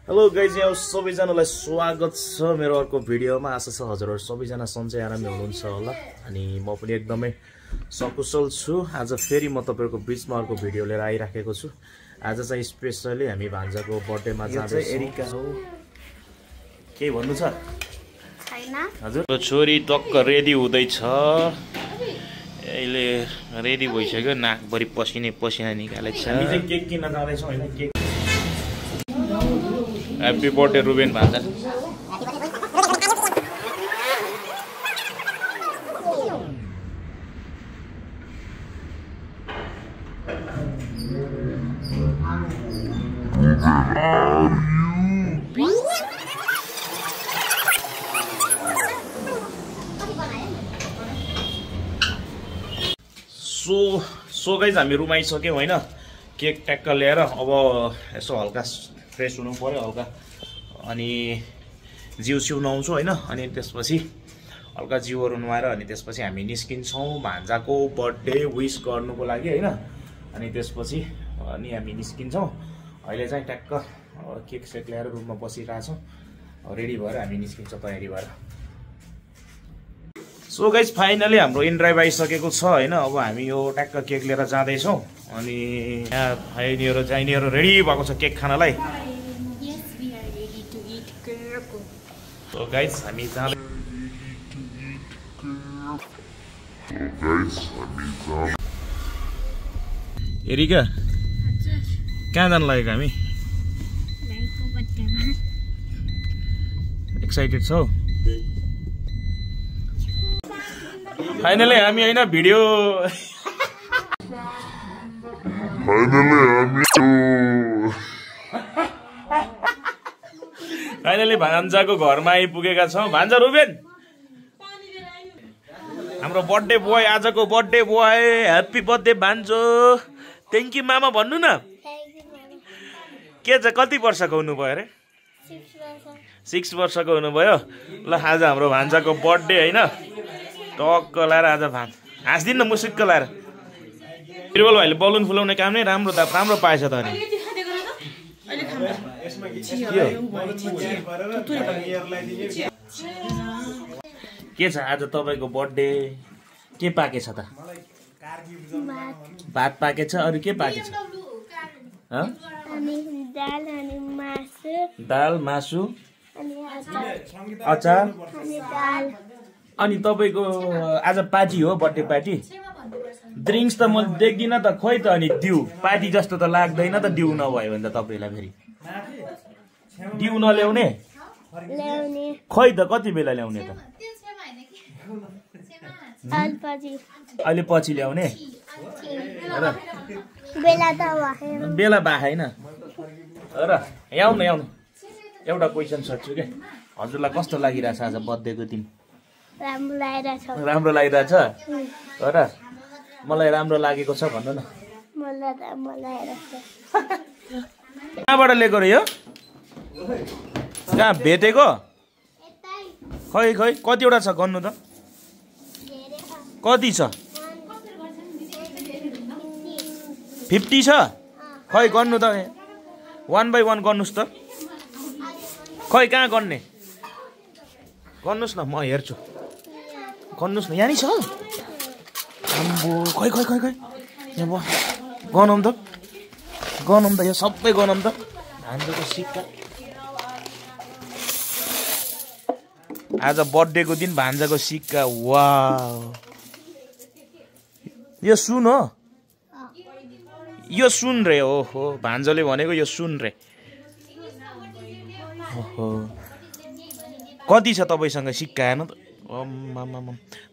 Hello guys, यहाँ सबैजनालाई स्वागत छ मेरो अर्को भिडियोमा। आशा छ हजुरहरू सबैजना सन्चै आरामै हुनुहुन्छ होला। अनि म पनि एकदमै सकुशल छु। आज फेरि म तपाईहरुको बीचमा अर्को भिडियो लिएर आइराखेको छु। आज चाहिँ स्पेशली हामी भान्जाको बर्थडेमा जाँदैछौँ। एरिका हो, के भन्नु छ? छैन हजुर, छोरी टक्क रेडी हुँदैछ। अहिले रेडी भइसक्यो, नाकभरि पसिना निकालेको छ। हामी चाहिँ केक किन्न जाँदैछौँ हैन। केक ह्याप्पी बर्थडे रुबेन भान्जा। सो गाइज, हामी रुम आइसक्यौँ होइन। केक ट्याक्क ल्याएर अब यसो हल्का फ्रेस हुनु पर्यो हल्का, अनि जिउ सिउ नुहाउँछु होइन। अनि त्यसपछि हल्का जिउहरू नुहाएर अनि त्यसपछि हामी निस्किन्छौँ भान्जाको बर्थडे विस गर्नुको लागि होइन। अनि त्यसपछि अनि हामी निस्किन्छौँ। अहिले चाहिँ ट्याक्क केक सेक ल्याएर रुममा बसिरहेछौँ। रेडी भएर हामी निस्किन्छौँ तयारी भएर। सो गाइज, फाइनली हाम्रो इन ड्राइभ आइसकेको छ होइन। अब हामी यो ट्याक्क केक लिएर जाँदैछौँ। अनि यहाँ भाइनीहरू रेडी भएको छ केक खानलाई। सो गाइज, हामी एरिका कहाँ जानु लागेको हामी? एक्साइटेड छौ? फाइनली हामी होइन भिडियो फाइनली भान्जाको घरमा आइपुगेका छौँ। भान्जा रुबेन, हाम्रो बर्थडे बोय, आजको बर्थडे बोय। ह्याप्पी बर्थडे भान्जो। थ्याङ्क यू मामा भन्नु न। के छ, कति वर्षको हुनुभयो अरे? 6 वर्षको हुनुभयो। ल, आज हाम्रो भान्जाको बर्थडे होइन। टक्क लाएर आज हाँस्दिन न मुसुक्क लाएर। बिरबल भाइले बलुन फुलाउने काम नै राम्रो पाएछ त। अनि के छ आज तपाईँको बर्थडे? के पाकेछ त? भात पाकेछ, अरू के पाकेछ? दाल, मासु, अचार। अनि तपाईँको आज पार्टी हो, बर्थडे पार्टी। ड्रिङ्क्स त म देख्दिनँ त, खोइ त। अनि दिउ पार्टी जस्तो त लाग्दैन त, दिउ नभयो भने त तपाईँलाई फेरि दिउ नल्याउने। खोइ त कति बेला ल्याउने त? अहिले पछि ल्याउने बेला बाखेन र। आउनु एउटा क्वेसन सोध्छु क्या, हजुरलाई कस्तो लागिरहेछ आज बर्थडेको दिन? राम्रो लागिरहेछ र? मलाई राम्रो लागेको छ भन्नु न। कहाँबाट ल्याएको रे यो? कहाँ भेटेको? खै कतिवटा छ गर्नु त? कति छ? 50 छ? खै गर्नु त, 1 by 1 गर्नुहोस् त। खै कहाँ गर्ने? गर्नुहोस् न, म हेर्छु। गर्नुहोस् न, यहाँ नि छ। आम्बो, खै यहाँ गनौँ त, यो सबै गनौँ त। भान्जाको सिक्का आज बर्थडेको दिन, भान्जाको सिक्का। वाउ, यो सुन हो? यो सुन रे? ओहो, भान्जाले भनेको यो सुन रे। ओहो, कति छ तपाईँसँग सिक्का? हेर्नु त।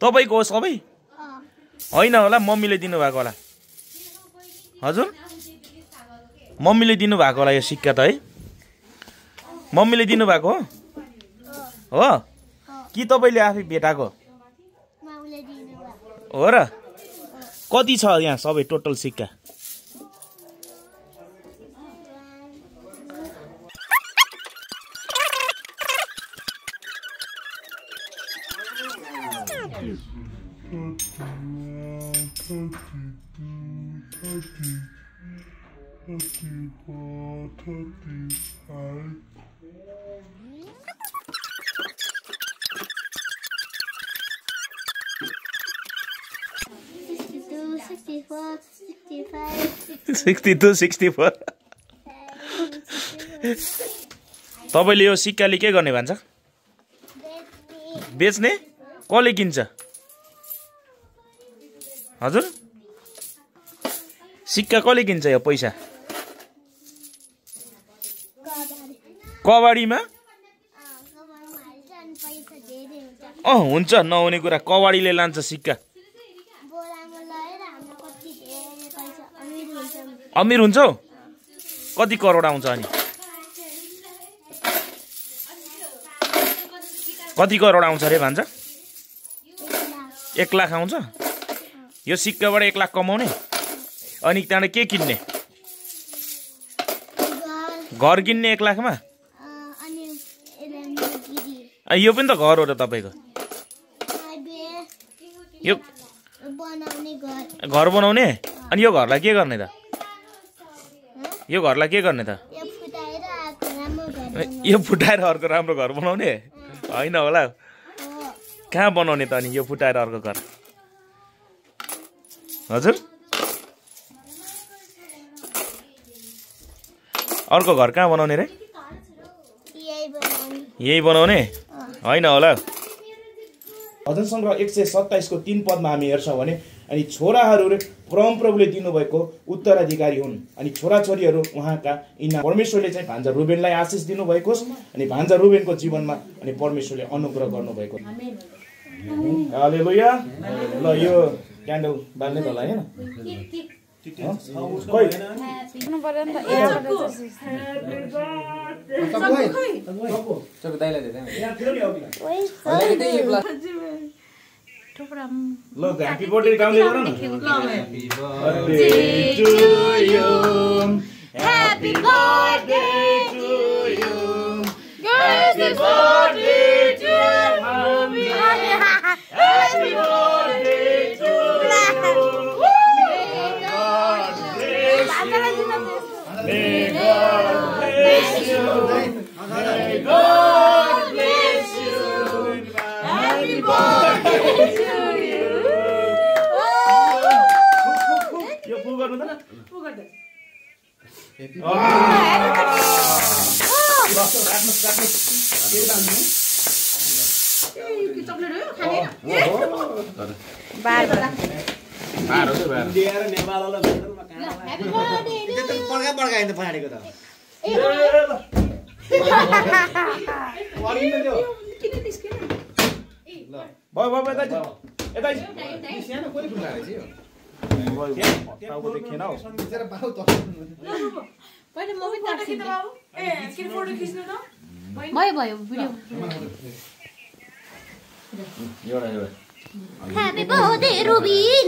तपाईँको हो सबै? होइन होला, मम्मीले दिनुभएको होला। हजुर, मम्मीले दिनुभएको होला यो सिक्का त है? मम्मीले दिनुभएको हो कि तपाईँले आफै भेटाएको हो र? कति छ यहाँ सबै टोटल सिक्का? 62 64 तपाईले यो सिक्काले के गर्ने भन्छ बेच्ने कसले किन्छ हजुर सिक्का कसले किन्छ यो पैसा कबाडीमा हुन्छ नहुने कुरा कबाडीले लान्छ सिक्का अमिर हुन्छ कति करोड आउँछ अनि कति करोड आउँछ रे भन्छ 1 लाख आउँछ यो सिक्काबाट 1 लाख कमाउने अनि त्यहाँबाट के किन्ने घर किन्ने 1 लाखमा यो पनि त घर हो र तपाईको यो घर बनाउने अनि यो घरलाई के गर्ने त यो घरलाई के गर्ने त यो फुटाएर अर्को राम्रो घर बनाउने हैन होला कहाँ बनाउने त अनि यो फुटाएर अर्को घर हजुर अर्को घर कहाँ बनाउने रे यही बनाउने हैन होला भजन सङ्ग्रह 127 को 3 पदमा हामी हेर्छौँ भने अनि छोराहरू परमप्रभुले दिनुभएको उत्तराधिकारी हुन् अनि छोराछोरीहरू उहाँका यिनी परमेश्वरले चाहिँ भान्जा रुबेनलाई आशिष दिनुभएको अनि भान्जा रुबेनको जीवनमा अनि परमेश्वरले अनुग्रह गर्नुभएको हालेलुया ल यो क्यान्डल बाल्ने त हैन ल ह्यापी बर्थडे गाउँले गर न happy birthday to you happy birthday to you happy birthday to May God bless you. May God bless you. Happy birthday to you. यो फुल गर्नु त न फुल गर्दै हेपी बर्थडे के दाम्नु ए चकलेट हो खाने बार हो त बार दिएर नेपालला भेटरमा कहाँ ह्यापी बर्थडे त्यो पड्का पड्का हिँड्दै फाडेको त ए ल वालिन त्यो किन निस्केन ल भयो भयो यता सानो कोही फुल हालेछ यो टाउको देखेन हौ बिचारा बाउ त पहिले म पनि फोटो खिच्नु बाबु ए किन फोटो खिच्नु त भयो भिडियो एउटा Happy birthday, Rubin!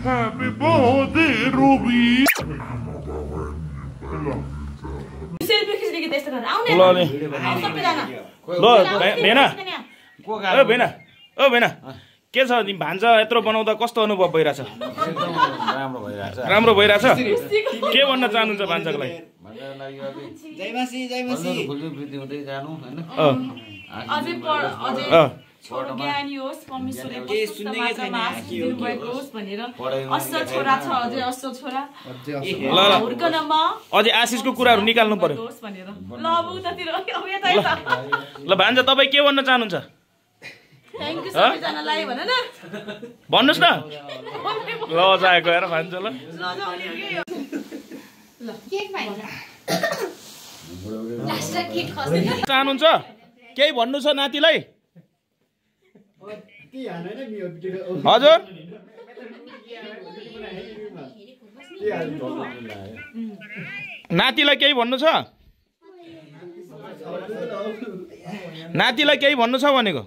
Happy birthday, Rubin! Selfie खिच्ने कि त्यस्तो गरेर आउने आउ सबैजना ल भेना ओ भेना के छ तिमी भान्जा यत्रो बनाउँदा कस्तो अनुभव भइराछ राम्रो भइराछ के भन्न चाहनुहुन्छ भान्जाको लागि जय मासी फुल्ली वृद्धि हुँदै जानु हैन अझै ज्ञानी होस् परमेश्वरले दिनुभएको होस् भनेर असल छोरा छ अझै असल छोरा हुर्कनमा अझै आशिषको कुराहरू निकाल्नु पर्यो भनेर ल अब उतातिर ल भान्जा तपाईँ के भन्न चाहनुहुन्छ थ्याङ्क यू सबैजनालाई भन न भन्नुहोस् न ल जाए गएर भान्जा ल चाहनुहुन्छ केही भन्नु छ नातिलाई हजुर नातिलाई केही भन्नु छ नातिलाई केही भन्नु छ भनेको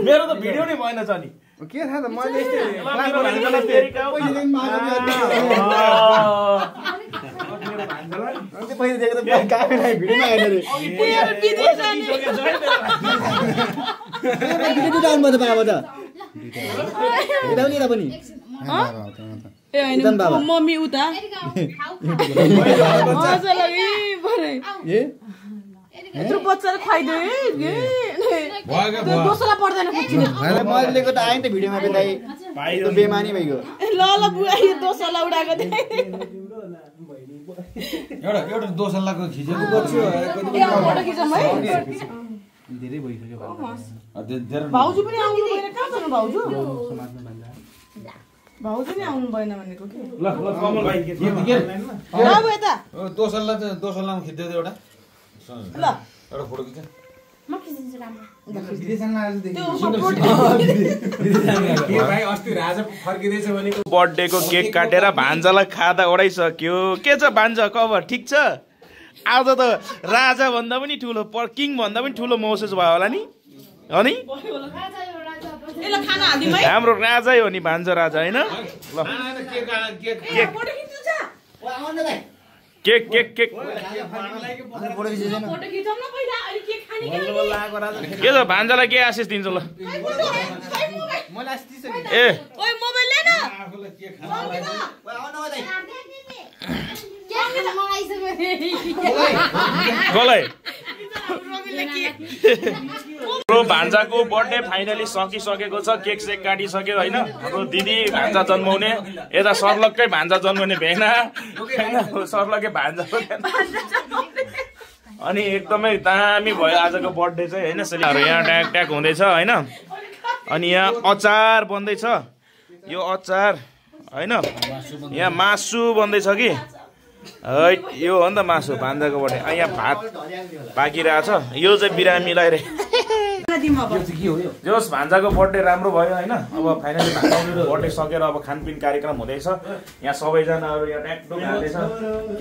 मेरो त भिडियो नै भएन छ नि के थाहा त मैले मम्मी उता यत्रो बच्चाले खुवाइदियो दोस्रोलाई पर्दैन कुचिने मैले लिएको त आएँ नि त भिडियोमा पनि दाइ बेमानी भइगयो ल बुवा यो दोस्रोलाई उडाएको थिएँ एउटा दोसल्लाको खिचेको फोटो खिचौँ है धेरै भइसक्यो भाउजू पनि आउनु भएन कहाँ जानु भाउजू भाउजू नि आउनु भएन भनेको के ल कमल भाइ बाबु यता दोसल्लामा खिच्दै एउटा ल एउटा फोटो खिच म खिचिन्छु राम्रो बर्थडेको केक काटेर भान्जालाई खाँदा ओडाइसक्यो के छ भान्जा खबर ठिक छ आज त राजा भन्दा पनि ठुलो किङ भन्दा पनि ठुलो महसुस भयो होला नि अनि हाम्रो राजै हो नि भान्जा राजा होइन ल केक केक केक के छ भान्जालाई के आशिष दिन्छ ल ए कसलाई भान्जाको बर्थडे फाइनली सकिसकेको छ केक सेक काटिसक्यो होइन हाम्रो दिदी भान्जा जन्माउने यता सर्लक्कै भान्जा जन्माउने भेना सर्लक्कै भान्जा अनि एकदमै दामी भयो आजको बर्थडे चाहिँ होइन सेलिब्रेट यहाँ ट्याक ट्याक हुँदैछ होइन अनि यहाँ अचार बन्दैछ यो अचार होइन यहाँ मासु बन्दैछ कि यो हो नि त मासु भान्जाको बर्थडे यहाँ भात पाकिरहेछ यो चाहिँ बिरामीलाई रे जोस् भान्जाको बर्थडे राम्रो भयो होइन अब फाइनली भान्जाको बर्थडे सकेर अब खानपिन कार्यक्रम हुँदैछ यहाँ सबैजनाहरू यहाँ ट्याकटुक हान्दैछ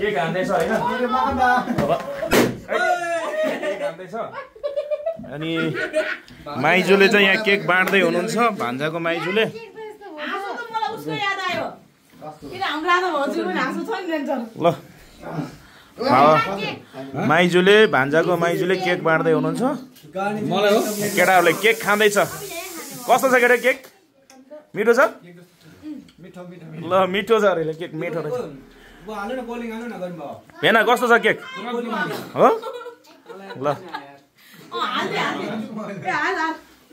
केक हान्दैछ होइन हान्दैछ अनि माइजूले चाहिँ यहाँ केक बाँड्दै हुनुहुन्छ भान्जाको माइजूले ल माइजूले भान्जाको माइजूले केक बाँड्दै हुनुहुन्छ केटाहरूले केक खाँदैछ कस्तो छ केटा केक मिठो छ ल मिठो छ अरे केक मिठो रहेछ भेना कस्तो छ केक हो ल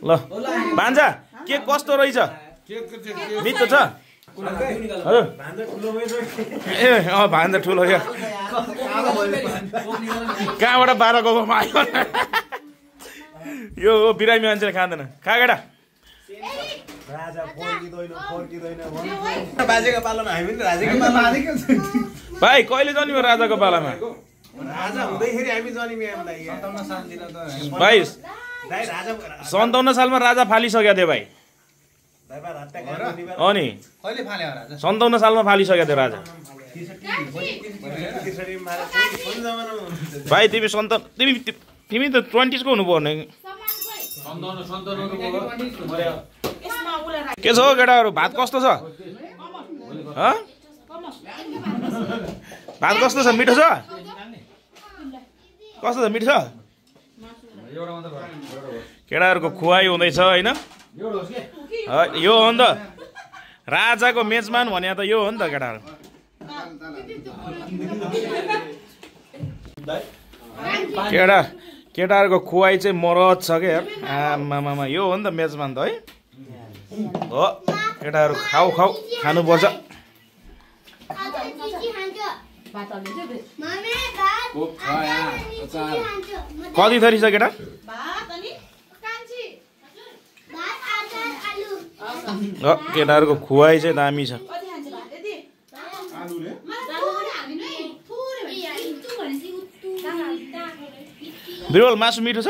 ल भान्जा केक कस्तो रहेछ मिठो छ ए भान्जा ठुलो क्या कहाँबाट 12 गाउँमा आयो यो बिरामी मान्छेले खाँदैन खा केटा भाइ कहिले जन्मियो राजाको पालामा भाइ 57 सालमा राजा फालिसकेको थियो भाइ अनि 57 सालमा फालिसकेको थियो राजा भाइ तिमी तिमी त 20s को हुनुपर्ने के छ हौ केटाहरू भात कस्तो छ भात कस्तो छ मिठो छ कस्तो छ मिठो छ केटाहरूको खुवाई हुँदैछ होइन यो हो नि त राजाको मेजमान भने त यो हो नि त केटाहरू केटाहरूको खुवाई चाहिँ मरद छ क्या आमामा यो हो नि त मेजमान त है हो केटाहरू खाऊ खानुपर्छ कति थरी छ केटा केटाहरूको खुवाई चाहिँ दामी छ बिरबल मासु मिठो छ